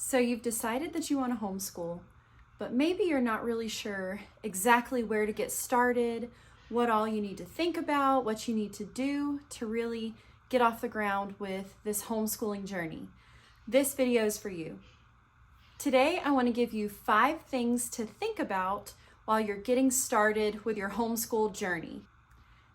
So you've decided that you want to homeschool, but maybe you're not really sure exactly where to get started, what all you need to think about, what you need to do to really get off the ground with this homeschooling journey. This video is for you. Today, I want to give you 5 things to think about while you're getting started with your homeschool journey.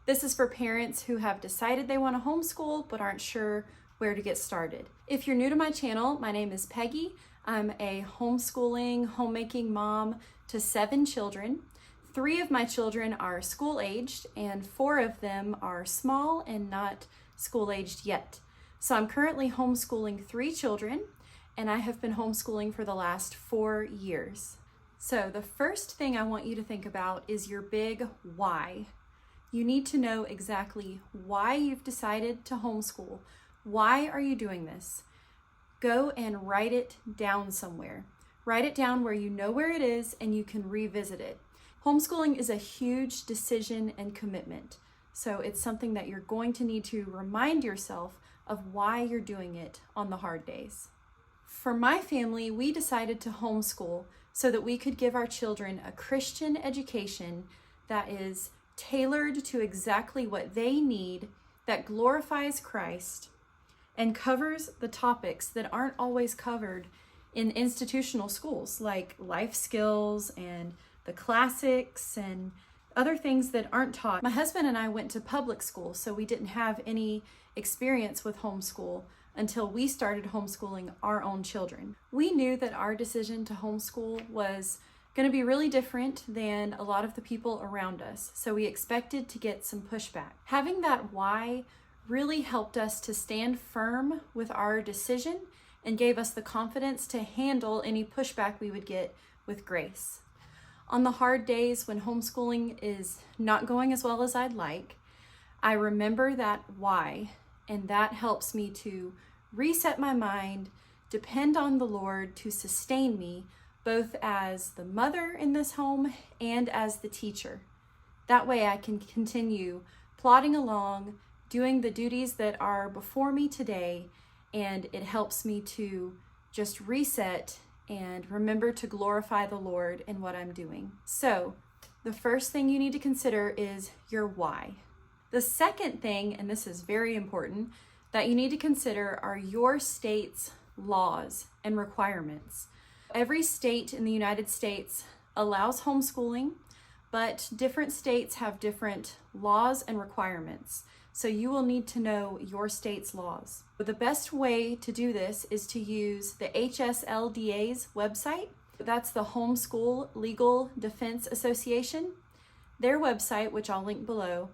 This is for parents who have decided they want to homeschool but aren't sure where to get started. If you're new to my channel, my name is Peggy. I'm a homeschooling, homemaking mom to 7 children. 3 of my children are school-aged and 4 of them are small and not school-aged yet. So I'm currently homeschooling 3 children, and I have been homeschooling for the last 4 years. So the first thing I want you to think about is your big why. You need to know exactly why you've decided to homeschool. Why are you doing this? Go and write it down somewhere. Write it down where you know where it is and you can revisit it. Homeschooling is a huge decision and commitment. So it's something that you're going to need to remind yourself of why you're doing it on the hard days. For my family, we decided to homeschool so that we could give our children a Christian education that is tailored to exactly what they need, that glorifies Christ, and covers the topics that aren't always covered in institutional schools, like life skills and the classics and other things that aren't taught. My husband and I went to public school, so we didn't have any experience with homeschool until we started homeschooling our own children. We knew that our decision to homeschool was going to be really different than a lot of the people around us, so we expected to get some pushback. Having that why really helped us to stand firm with our decision and gave us the confidence to handle any pushback we would get with grace. On the hard days when homeschooling is not going as well as I'd like, I remember that why, and that helps me to reset my mind, depend on the Lord to sustain me, both as the mother in this home and as the teacher. That way I can continue plodding along, doing the duties that are before me today, and it helps me to just reset and remember to glorify the Lord in what I'm doing. So the first thing you need to consider is your why. The second thing, and this is very important, that you need to consider are your state's laws and requirements. Every state in the United States allows homeschooling, but different states have different laws and requirements. So you will need to know your state's laws. The best way to do this is to use the HSLDA's website. That's the Homeschool Legal Defense Association. Their website, which I'll link below,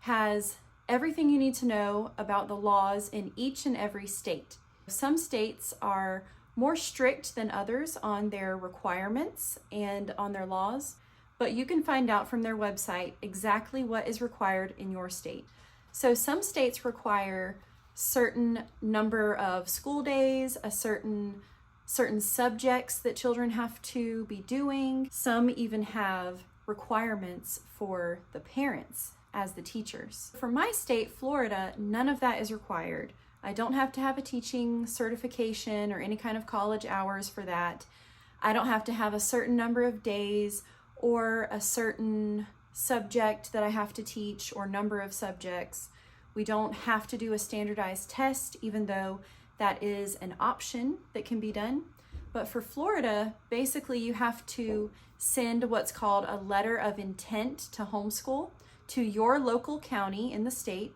has everything you need to know about the laws in each and every state. Some states are more strict than others on their requirements and on their laws, but you can find out from their website exactly what is required in your state. So some states require certain number of school days, a certain subjects that children have to be doing. Some even have requirements for the parents as the teachers. For my state, Florida, none of that is required. I don't have to have a teaching certification or any kind of college hours for that. I don't have to have a certain number of days or a certain subject that I have to teach or number of subjects. We don't have to do a standardized test, even though that is an option that can be done. But for Florida, basically you have to send what's called a letter of intent to homeschool to your local county in the state,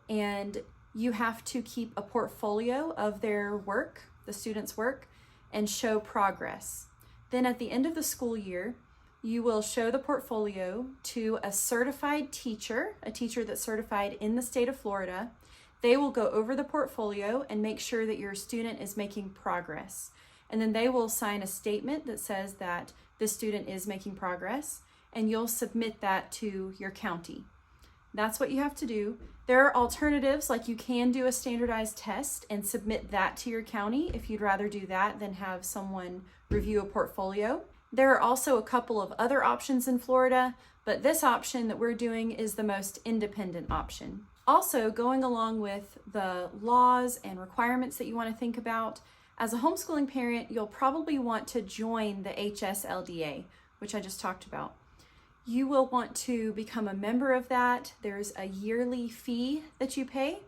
and you have to keep a portfolio of their work, the students' work, and show progress. Then at the end of the school year, you will show the portfolio to a certified teacher, a teacher that's certified in the state of Florida. They will go over the portfolio and make sure that your student is making progress. And then they will sign a statement that says that the student is making progress, and you'll submit that to your county. That's what you have to do. There are alternatives, like you can do a standardized test and submit that to your county if you'd rather do that than have someone review a portfolio. There are also a couple of other options in Florida, but this option that we're doing is the most independent option. Also, going along with the laws and requirements that you want to think about, As a homeschooling parent, you'll probably want to join the HSLDA, which I just talked about. You will want to become a member of that. There's a yearly fee that you pay,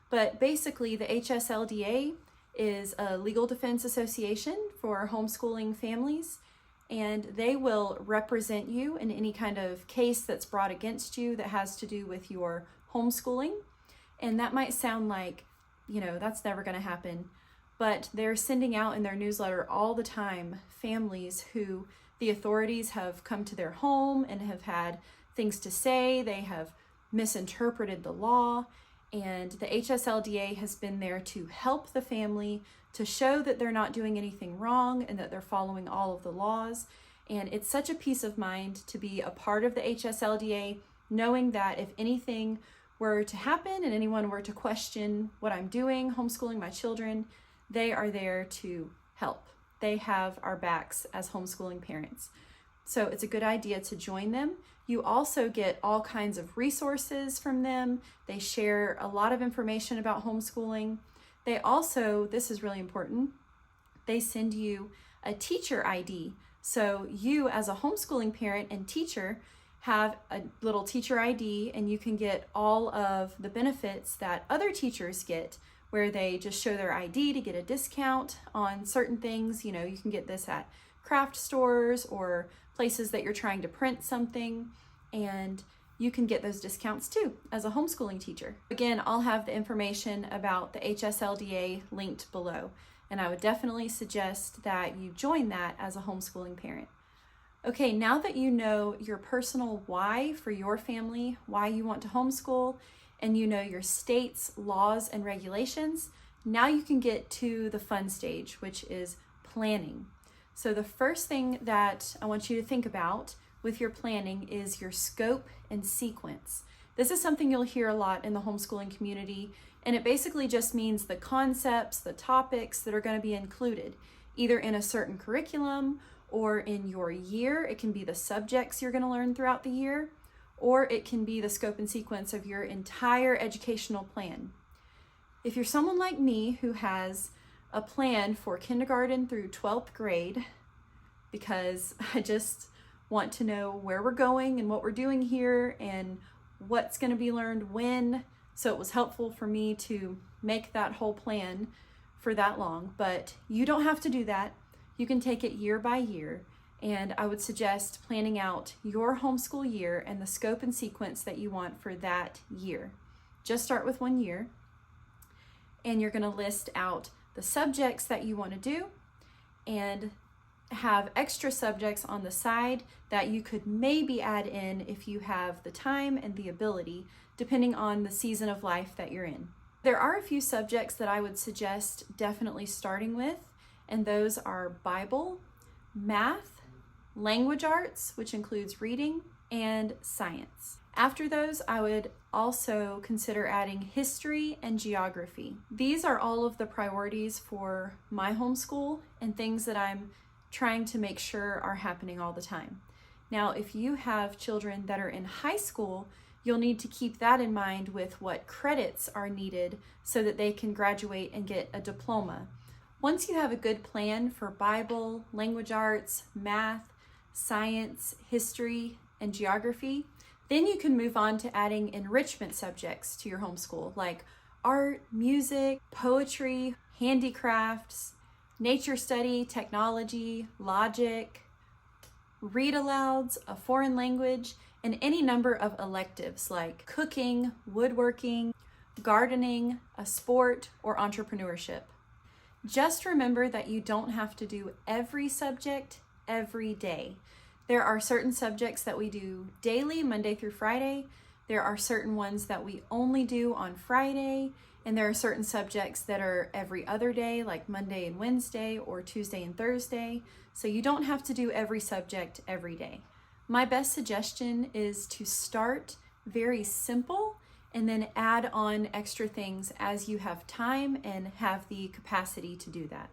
but basically the HSLDA is a legal defense association for homeschooling families, and they will represent you in any kind of case that's brought against you that has to do with your homeschooling. And that might sound like, that's never going to happen, but they're sending out in their newsletter all the time families who the authorities have come to their home and have had things to say. They have misinterpreted the law, and the HSLDA has been there to help the family, to show that they're not doing anything wrong and that they're following all of the laws. And it's such a peace of mind to be a part of the HSLDA, knowing that if anything were to happen and anyone were to question what I'm doing, homeschooling my children, they are there to help. They have our backs as homeschooling parents. So it's a good idea to join them. You also get all kinds of resources from them. They share a lot of information about homeschooling. They also, this is really important, they send you a teacher ID. So you as a homeschooling parent and teacher have a little teacher ID, and you can get all of the benefits that other teachers get, where they just show their ID to get a discount on certain things. You can get this at craft stores or places that you're trying to print something, and you can get those discounts too as a homeschooling teacher. Again, I'll have the information about the HSLDA linked below, and I would definitely suggest that you join that as a homeschooling parent. Okay, now that you know your personal why for your family, why you want to homeschool, and you know your state's laws and regulations, now you can get to the fun stage, which is planning. So the first thing that I want you to think about with your planning is your scope and sequence. This is something you'll hear a lot in the homeschooling community, and it basically just means the concepts, the topics that are going to be included, either in a certain curriculum or in your year. It can be the subjects you're going to learn throughout the year, or it can be the scope and sequence of your entire educational plan. If you're someone like me who has a plan for kindergarten through 12th grade, because I just want to know where we're going and what we're doing here and what's going to be learned when, so it was helpful for me to make that whole plan for that long. But you don't have to do that. You can take it year by year, and I would suggest planning out your homeschool year and the scope and sequence that you want for that year. Just start with 1 year, and you're going to list out the subjects that you want to do and have extra subjects on the side that you could maybe add in if you have the time and the ability, depending on the season of life that you're in. There are a few subjects that I would suggest definitely starting with, and those are Bible, math, language arts, which includes reading, and science. After those, I would also consider adding history and geography. These are all of the priorities for my homeschool and things that I'm trying to make sure are happening all the time. Now, if you have children that are in high school, you'll need to keep that in mind with what credits are needed so that they can graduate and get a diploma. Once you have a good plan for Bible, language arts, math, science, history, and geography, then you can move on to adding enrichment subjects to your homeschool, like art, music, poetry, handicrafts, nature study, technology, logic, read-alouds, a foreign language, and any number of electives like cooking, woodworking, gardening, a sport, or entrepreneurship. Just remember that you don't have to do every subject every day. There are certain subjects that we do daily, Monday through Friday. There are certain ones that we only do on Friday, and there are certain subjects that are every other day, like Monday and Wednesday or Tuesday and Thursday. So you don't have to do every subject every day. My best suggestion is to start very simple and then add on extra things as you have time and have the capacity to do that.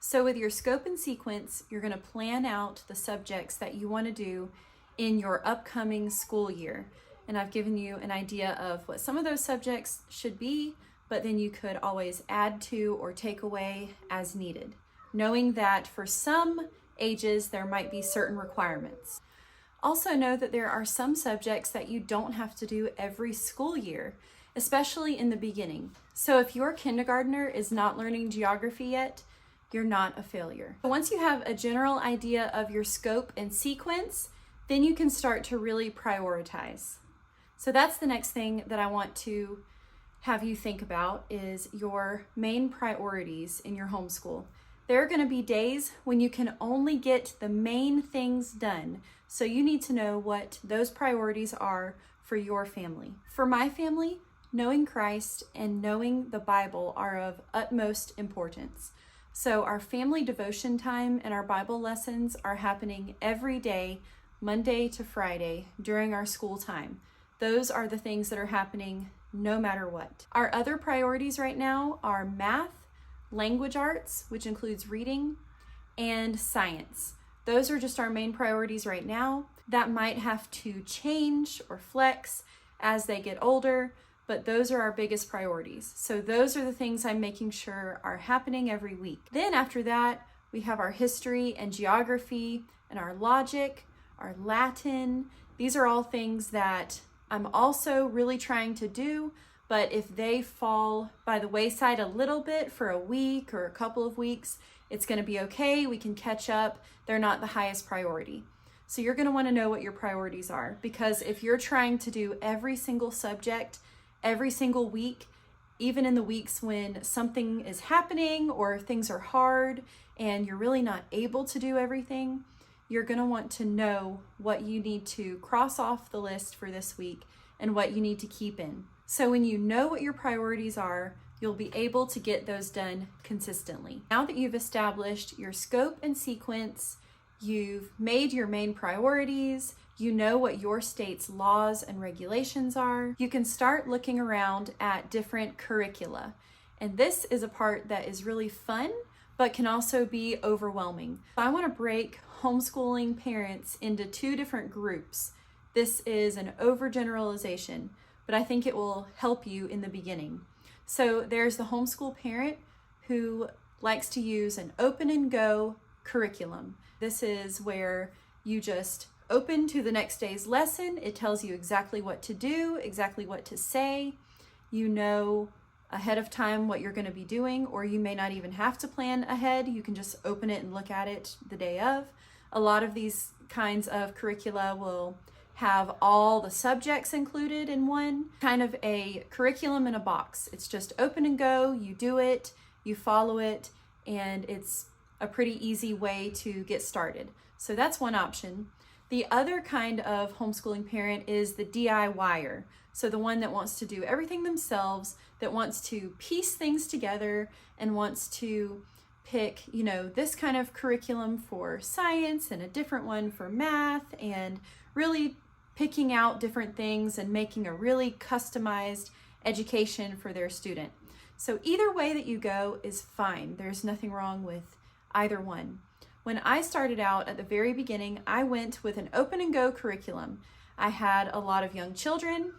So with your scope and sequence, you're going to plan out the subjects that you want to do in your upcoming school year. And I've given you an idea of what some of those subjects should be, but then you could always add to or take away as needed, knowing that for some ages there might be certain requirements. Also know that there are some subjects that you don't have to do every school year, especially in the beginning. So if your kindergartner is not learning geography yet, you're not a failure. Once you have a general idea of your scope and sequence, then you can start to really prioritize. So that's the next thing that I want to have you think about is your main priorities in your homeschool. There are going to be days when you can only get the main things done. So you need to know what those priorities are for your family. For my family, knowing Christ and knowing the Bible are of utmost importance. So our family devotion time and our Bible lessons are happening every day, Monday to Friday, during our school time. Those are the things that are happening no matter what. Our other priorities right now are math, language arts, which includes reading, and science. Those are just our main priorities right now. That might have to change or flex as they get older, but those are our biggest priorities. So those are the things I'm making sure are happening every week. Then after that, we have our history and geography and our logic, our Latin. These are all things that I'm also really trying to do, but if they fall by the wayside a little bit for a week or a couple of weeks, it's going to be okay. We can catch up. They're not the highest priority. So you're going to want to know what your priorities are, because if you're trying to do every single subject every single week, even in the weeks when something is happening or things are hard and you're really not able to do everything, you're going to want to know what you need to cross off the list for this week and what you need to keep in. So when you know what your priorities are, you'll be able to get those done consistently. Now that you've established your scope and sequence, you've made your main priorities, you know what your state's laws and regulations are, you can start looking around at different curricula. And this is a part that is really fun, but can also be overwhelming. I want to break homeschooling parents into two different groups. This is an overgeneralization, but I think it will help you in the beginning. So there's the homeschool parent who likes to use an open and go curriculum. This is where you just open to the next day's lesson. It tells you exactly what to do, exactly what to say. You know ahead of time what you're going to be doing, or you may not even have to plan ahead. You can just open it and look at it the day of. A lot of these kinds of curricula will have all the subjects included in one, kind of a curriculum in a box. It's just open and go, you do it, you follow it, and it's a pretty easy way to get started. So that's one option. The other kind of homeschooling parent is the DIYer. So the one that wants to do everything themselves, that wants to piece things together and wants to pick, this kind of curriculum for science and a different one for math, and really picking out different things and making a really customized education for their student. So either way that you go is fine. There's nothing wrong with either one. When I started out at the very beginning, I went with an open and go curriculum. I had a lot of young children,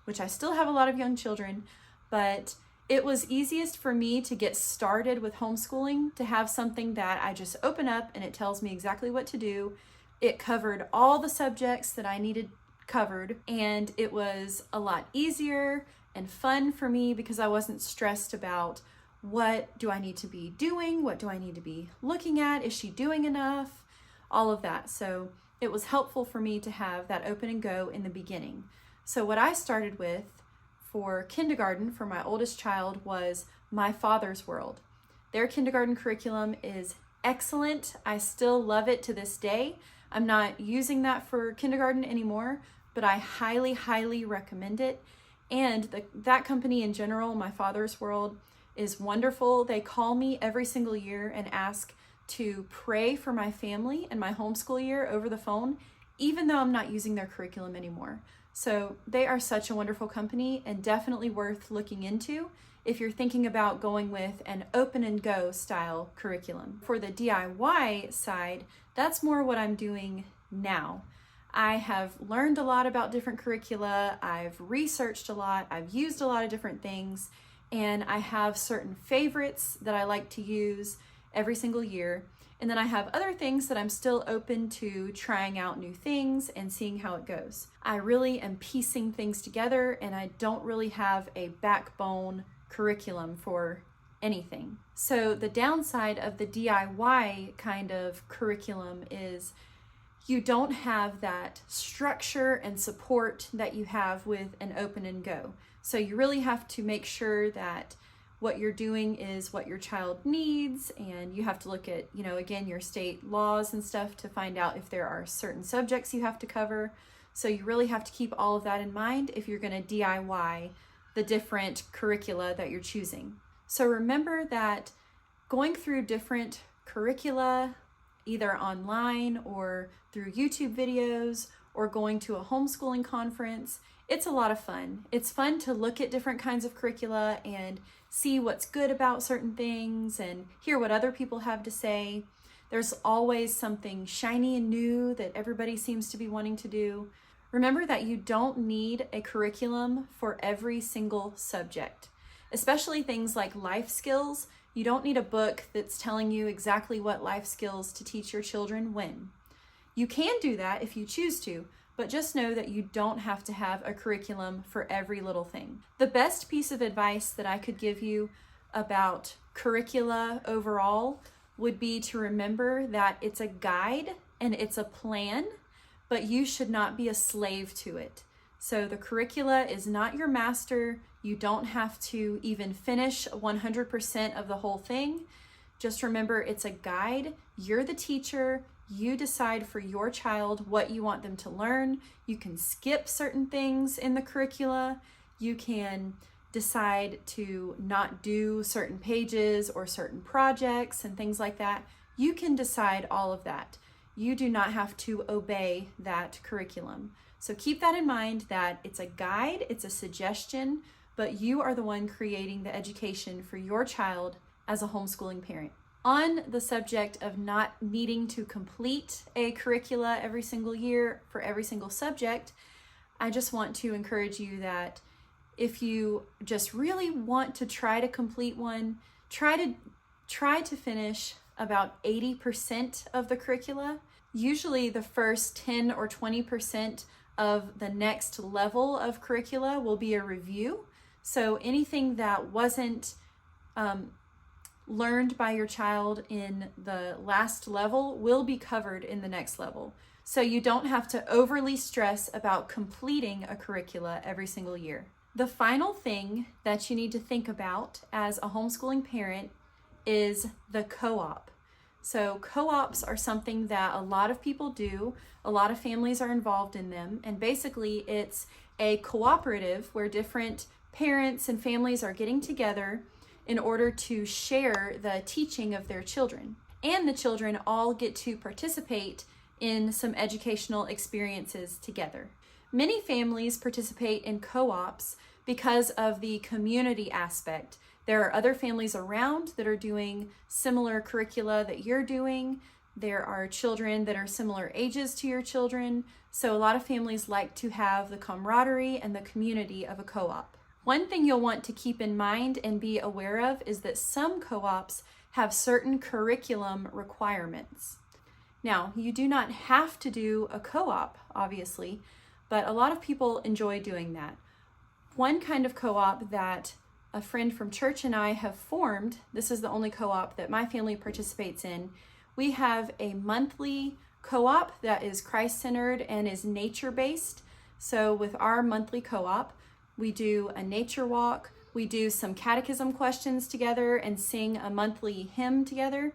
which I still have a lot of young children, but it was easiest for me to get started with homeschooling to have something that I just open up and it tells me exactly what to do. It covered all the subjects that I needed covered, and it was a lot easier and fun for me because I wasn't stressed about what do I need to be doing? What do I need to be looking at? Is she doing enough? All of that. So it was helpful for me to have that open and go in the beginning. So what I started with for kindergarten for my oldest child was My Father's World. Their kindergarten curriculum is excellent. I still love it to this day. I'm not using that for kindergarten anymore, but I highly, highly recommend it. And that company in general, My Father's World, is wonderful. They call me every single year and ask to pray for my family and my homeschool year over the phone, even though I'm not using their curriculum anymore. So they are such a wonderful company and definitely worth looking into if you're thinking about going with an open and go style curriculum. For the DIY side, that's more what I'm doing now. I have learned a lot about different curricula. I've researched a lot. I've used a lot of different things. and I have certain favorites that I like to use every single year. And then I have other things that I'm still open to trying out new things and seeing how it goes. I really am piecing things together, and I don't really have a backbone curriculum for anything. So the downside of the DIY kind of curriculum is you don't have that structure and support that you have with an open and go. So you really have to make sure that what you're doing is what your child needs, and you have to look at, again, your state laws and stuff to find out if there are certain subjects you have to cover. So you really have to keep all of that in mind if you're going to DIY the different curricula that you're choosing. So remember that going through different curricula, either online or through YouTube videos or going to a homeschooling conference, it's a lot of fun. It's fun to look at different kinds of curricula and see what's good about certain things and hear what other people have to say. There's always something shiny and new that everybody seems to be wanting to do. Remember that you don't need a curriculum for every single subject, especially things like life skills. You don't need a book that's telling you exactly what life skills to teach your children when. You can do that if you choose to, but just know that you don't have to have a curriculum for every little thing. The best piece of advice that I could give you about curricula overall would be to remember that it's a guide and it's a plan, but you should not be a slave to it. So the curricula is not your master. You don't have to even finish 100% of the whole thing. Just remember, it's a guide. You're the teacher. You decide for your child what you want them to learn. You can skip certain things in the curricula. You can decide to not do certain pages or certain projects and things like that. You can decide all of that. You do not have to obey that curriculum. So keep that in mind, that it's a guide, it's a suggestion, but you are the one creating the education for your child as a homeschooling parent. On the subject of not needing to complete a curricula every single year for every single subject, I just want to encourage you that if you just really want to try to complete one, try to finish about 80% of the curricula. Usually the first 10 or 20% of the next level of curricula will be a review. So anything that wasn't learned by your child in the last level will be covered in the next level. So you don't have to overly stress about completing a curricula every single year. The final thing that you need to think about as a homeschooling parent is the co-op. So co-ops are something that a lot of people do. A lot of families are involved in them. And basically it's a cooperative where different parents and families are getting together in order to share the teaching of their children. And the children all get to participate in some educational experiences together. Many families participate in co-ops because of the community aspect. There are other families around that are doing similar curricula that you're doing. There are children that are similar ages to your children. So a lot of families like to have the camaraderie and the community of a co-op. One thing you'll want to keep in mind and be aware of is that some co-ops have certain curriculum requirements. Now, you do not have to do a co-op, obviously, but a lot of people enjoy doing that. One kind of co-op that a friend from church and I have formed, this is the only co-op that my family participates in. We have a monthly co-op that is Christ-centered and is nature-based. So with our monthly co-op, we do a nature walk, we do some catechism questions together and sing a monthly hymn together.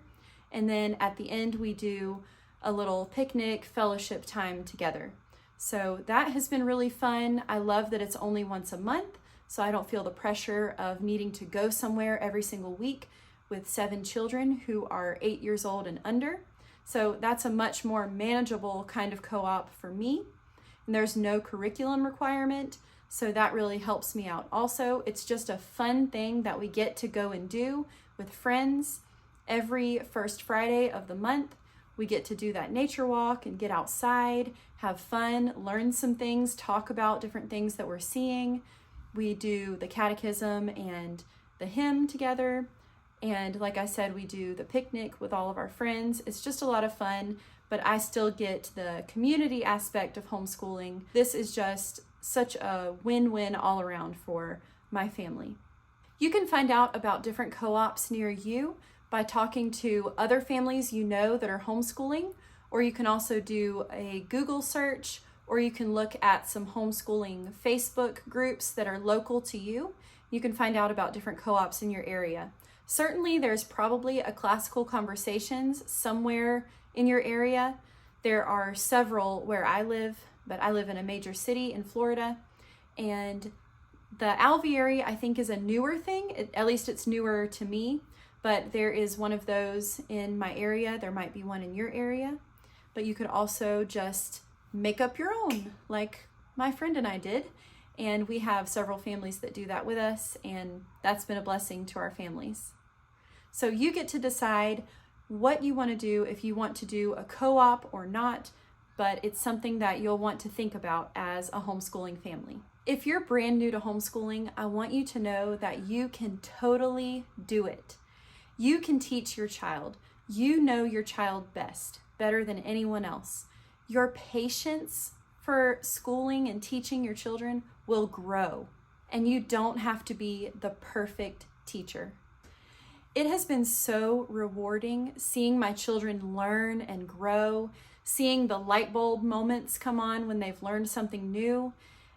And then at the end, we do a little picnic fellowship time together. So that has been really fun. I love that it's only once a month, so I don't feel the pressure of needing to go somewhere every single week with 7 children who are 8 years old and under. So that's a much more manageable kind of co-op for me. And there's no curriculum requirement, so that really helps me out. Also, it's just a fun thing that we get to go and do with friends every first Friday of the month. We get to do that nature walk and get outside, have fun, learn some things, talk about different things that we're seeing. We do the catechism and the hymn together. And like I said, we do the picnic with all of our friends. It's just a lot of fun, but I still get the community aspect of homeschooling. This is just such a win-win all around for my family. You can find out about different co-ops near you by talking to other families you know that are homeschooling, or you can also do a Google search, or you can look at some homeschooling Facebook groups that are local to you. You can find out about different co-ops in your area. Certainly there's probably a Classical Conversations somewhere in your area. There are several where I live, but I live in a major city in Florida. And the Alviary, I think, is a newer thing. At least it's newer to me, but there is one of those in my area. There might be one in your area, but you could also just make up your own, like my friend and I did. And we have several families that do that with us, and that's been a blessing to our families. So you get to decide what you want to do, if you want to do a co-op or not, but it's something that you'll want to think about as a homeschooling family. If you're brand new to homeschooling, I want you to know that you can totally do it. You can teach your child. You know your child best, better than anyone else. Your patience for schooling and teaching your children will grow, and you don't have to be the perfect teacher. It has been so rewarding seeing my children learn and grow, seeing the light bulb moments come on when they've learned something new,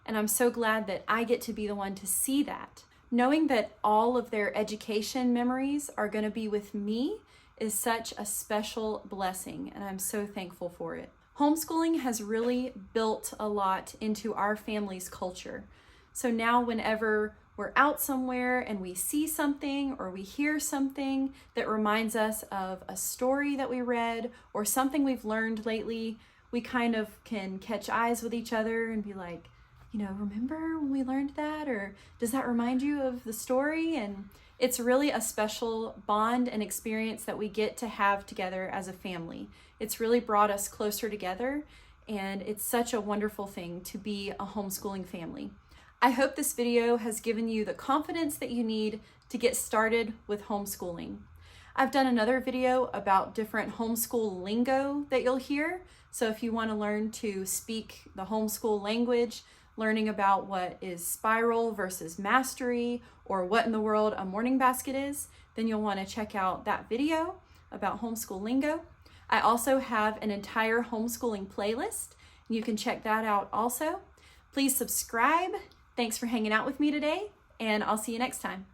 and I'm so glad that I get to be the one to see that. Knowing that all of their education memories are going to be with me is such a special blessing, and I'm so thankful for it. Homeschooling has really built a lot into our family's culture. So now whenever we're out somewhere and we see something or we hear something that reminds us of a story that we read or something we've learned lately, we kind of can catch eyes with each other and be like, remember when we learned that? Or does that remind you of the story? And it's really a special bond and experience that we get to have together as a family. It's really brought us closer together, and it's such a wonderful thing to be a homeschooling family. I hope this video has given you the confidence that you need to get started with homeschooling. I've done another video about different homeschool lingo that you'll hear. So if you want to learn to speak the homeschool language, learning about what is spiral versus mastery, or what in the world a morning basket is, then you'll want to check out that video about homeschool lingo. I also have an entire homeschooling playlist. You can check that out also. Please subscribe. Thanks for hanging out with me today, and I'll see you next time.